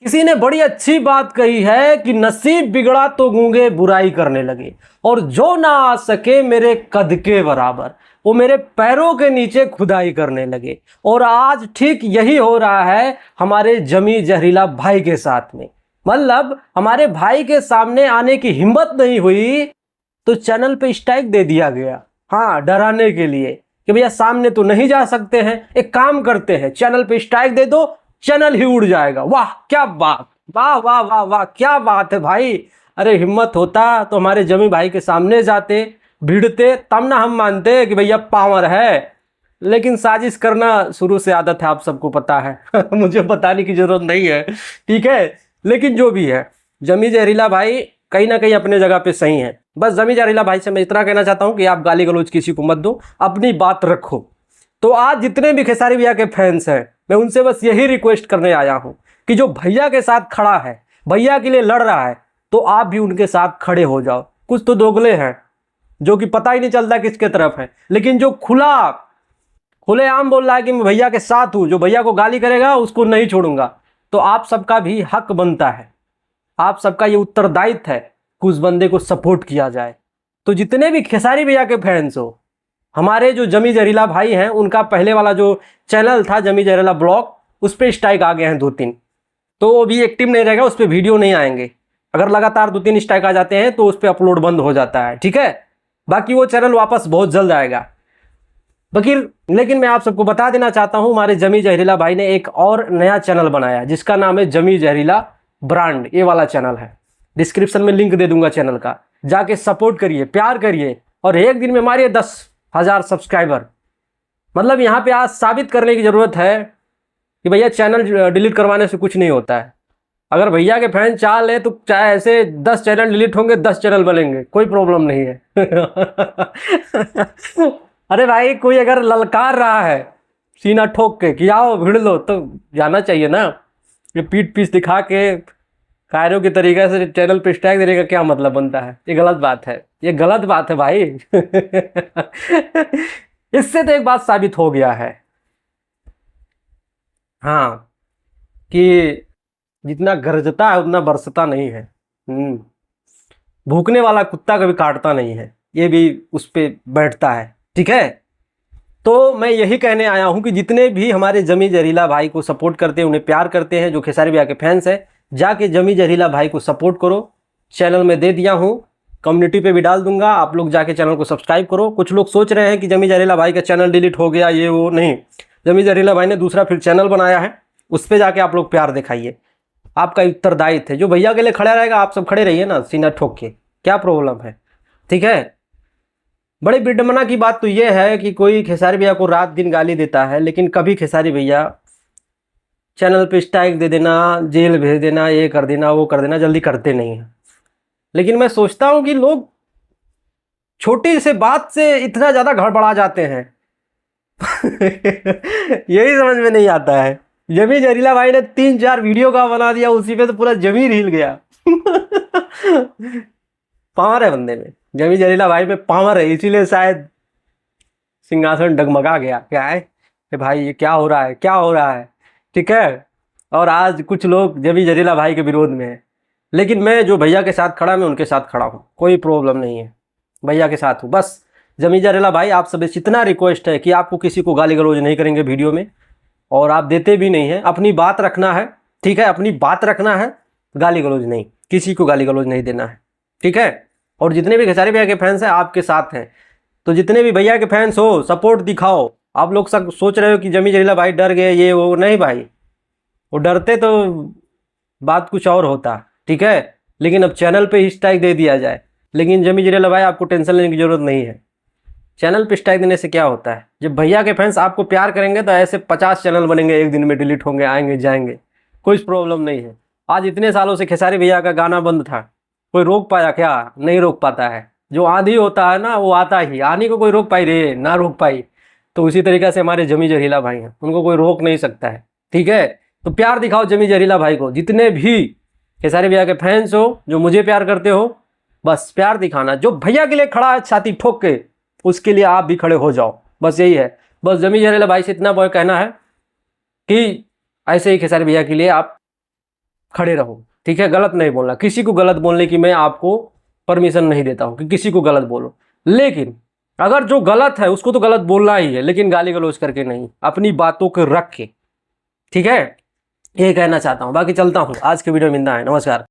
किसी ने बड़ी अच्छी बात कही है कि नसीब बिगड़ा तो गूंगे बुराई करने लगे, और जो ना आ सके मेरे कद के बराबर वो मेरे पैरों के नीचे खुदाई करने लगे। और आज ठीक यही हो रहा है हमारे जमी जहरीला भाई के साथ में। मतलब हमारे भाई के सामने आने की हिम्मत नहीं हुई तो चैनल पे स्ट्राइक दे दिया गया। हाँ, डराने के लिए कि भैया सामने तो नहीं जा सकते हैं, एक काम करते हैं चैनल पे स्ट्राइक दे दो, चैनल ही उड़ जाएगा। वाह क्या बात, वाह वाह वाह वाह, क्या बात है भाई। अरे हिम्मत होता तो हमारे जमी भाई के सामने जाते, भिड़ते, तब ना हम मानते कि भैया पावर है। लेकिन साजिश करना शुरू से आदत है, आप सबको पता है मुझे बताने की जरूरत नहीं है, ठीक है। लेकिन जो भी है, जमी जहरीला भाई कहीं ना कहीं अपने जगह पे सही है। बस जमी जहरीला भाई से मैं इतना कहना चाहता हूं कि आप गाली गलौज किसी को मत दो, अपनी बात रखो। तो आज जितने भी खेसारी भैया के फैंस हैं, मैं उनसे बस यही रिक्वेस्ट करने आया हूं कि जो भैया के साथ खड़ा है, भैया के लिए लड़ रहा है, तो आप भी उनके साथ खड़े हो जाओ। कुछ तो दोगले हैं जो कि पता ही नहीं चलता किसके तरफ है, लेकिन जो खुलेआम बोल रहा है कि मैं भैया के साथ हूं, जो भैया को गाली करेगा उसको नहीं छोड़ूंगा। तो आप सबका भी हक बनता है, आप सबका ये उत्तरदायित्व है कि उस बंदे को सपोर्ट किया जाए। तो जितने भी खेसारी भैया के फैंस हो, हमारे जो जमी जहरीला भाई हैं, उनका पहले वाला जो चैनल था जमी जहरीला ब्लॉग, उस पर स्ट्राइक आ गए हैं 2-3, तो वो भी एक्टिव नहीं रहेगा, उस पर वीडियो नहीं आएंगे। अगर लगातार 2-3 स्ट्राइक आ जाते हैं तो उस पर अपलोड बंद हो जाता है, ठीक है। बाकी वो चैनल वापस बहुत जल्द आएगा। लेकिन मैं आप सबको बता देना चाहता हूं, हमारे जमी जहरीला भाई ने एक और नया चैनल बनाया जिसका नाम है जमी जहरीला ब्रांड। ये वाला चैनल है, डिस्क्रिप्शन में लिंक दे दूंगा चैनल का, जाके सपोर्ट करिए, प्यार करिए, और एक दिन में मारिए 10,000 सब्सक्राइबर। मतलब यहाँ पे आज साबित करने की जरूरत है कि भैया चैनल डिलीट करवाने से कुछ नहीं होता है। अगर भैया के फैन चाह ले तो चाहे ऐसे 10 चैनल डिलीट होंगे, 10 चैनल बनेंगे, कोई प्रॉब्लम नहीं है अरे भाई, कोई अगर ललकार रहा है सीना ठोक के कि आओ भिड़ लो, तो जाना चाहिए ना। ये पीठ पीछ दिखा के कायरों के तरीके से चैनल पे स्ट्राइक देने का क्या मतलब बनता है? ये गलत बात है, ये गलत बात है भाई इससे तो एक बात साबित हो गया है, हाँ, कि जितना गरजता है उतना बरसता नहीं है। भूखने वाला कुत्ता कभी काटता नहीं है, ये भी उस पे बैठता है, ठीक है। तो मैं यही कहने आया हूं कि जितने भी हमारे जमी जहरीला भाई को सपोर्ट करते हैं, उन्हें प्यार करते हैं, जो खेसारी भैया के फैंस हैं, जाके जमी जहरीला भाई को सपोर्ट करो। चैनल में दे दिया हूं, कम्युनिटी पे भी डाल दूंगा, आप लोग जाके चैनल को सब्सक्राइब करो। कुछ लोग सोच रहे हैं कि जमी जहरीला भाई का चैनल डिलीट हो गया, ये वो नहीं, जमी जहरीला भाई ने दूसरा फिर चैनल बनाया है, उस पर जाके आप लोग प्यार दिखाइए। आपका उत्तरदायित्व है, जो भैया के लिए खड़ा रहेगा, आप सब खड़े रहिए ना सीना ठोक के, क्या प्रॉब्लम है, ठीक है। बड़ी विडंबना की बात तो यह है कि कोई खेसारी भैया को रात दिन गाली देता है, लेकिन कभी खेसारी भैया चैनल पे स्ट्राइक दे देना, जेल भेज देना, ये कर देना, वो कर देना, जल्दी करते नहीं है। लेकिन मैं सोचता हूं कि लोग छोटी से बात से इतना ज़्यादा गड़बड़ा जाते हैं यही समझ में नहीं आता है। जमी जहरीला भाई ने 3-4 वीडियो का बना दिया, उसी पे तो पूरा जमीन हिल गया पावर है बंदे में, जमी जहरीला भाई में पावर है, इसीलिए शायद सिंहासन डगमगा गया। क्या है भाई, ये क्या हो रहा है, क्या हो रहा है, ठीक है। और आज कुछ लोग जमी जहरीला भाई के विरोध में है, लेकिन मैं जो भैया के साथ खड़ा, मैं उनके साथ खड़ा हूँ, कोई प्रॉब्लम नहीं है, भैया के साथ हूँ। बस जमी जहरीला भाई, आप सब इतना रिक्वेस्ट है कि आपको किसी को गाली गलौज नहीं करेंगे वीडियो में, और आप देते भी नहीं हैं। अपनी बात रखना है, ठीक है, अपनी बात रखना है, गाली गलौज नहीं, किसी को गाली गलौज नहीं देना है, ठीक है। और जितने भी खेसारी भैया के फैंस हैं आपके साथ हैं, तो जितने भी भैया के फैंस हो सपोर्ट दिखाओ। आप लोग सब सोच रहे हो कि जमी जहरीला भाई डर गए, ये वो, नहीं भाई, वो डरते तो बात कुछ और होता, ठीक है। लेकिन अब चैनल पे ही स्ट्राइक दे दिया जाए, लेकिन जमी जहरीला भाई आपको टेंशन लेने की जरूरत नहीं है। चैनल पे स्ट्राइक देने से क्या होता है? जब भैया के फैंस आपको प्यार करेंगे तो ऐसे 50 चैनल बनेंगे, एक दिन में डिलीट होंगे, आएंगे जाएंगे, कोई प्रॉब्लम नहीं है। आज इतने सालों से खेसारी भैया का गाना बंद था, कोई रोक पाया क्या? नहीं रोक पाता है। जो आंधी होता है ना, वो आता ही, आने को कोई रोक पाई रे, ना रोक पाई। तो उसी तरीके से हमारे जमी जहरीला भाई हैं, उनको कोई रोक नहीं सकता है, ठीक है। तो प्यार दिखाओ जमी जहरीला भाई को, जितने भी खेसारी भैया के फैंस हो, जो मुझे प्यार करते हो, बस प्यार दिखाना। जो भैया के लिए खड़ा है छाती ठोक के, उसके लिए आप भी खड़े हो जाओ, बस यही है। बस जमी जहरीला भाई से इतना कहना है कि ऐसे ही खेसारी भैया के लिए आप खड़े रहो, ठीक है। गलत नहीं बोलना, किसी को गलत बोलने की मैं आपको परमिशन नहीं देता हूं कि किसी को गलत बोलो, लेकिन अगर जो गलत है उसको तो गलत बोलना ही है, लेकिन गाली गलौज करके नहीं, अपनी बातों को रख के, ठीक है। ये कहना चाहता हूं, बाकी चलता हूं, आज के वीडियो में इतना है, नमस्कार।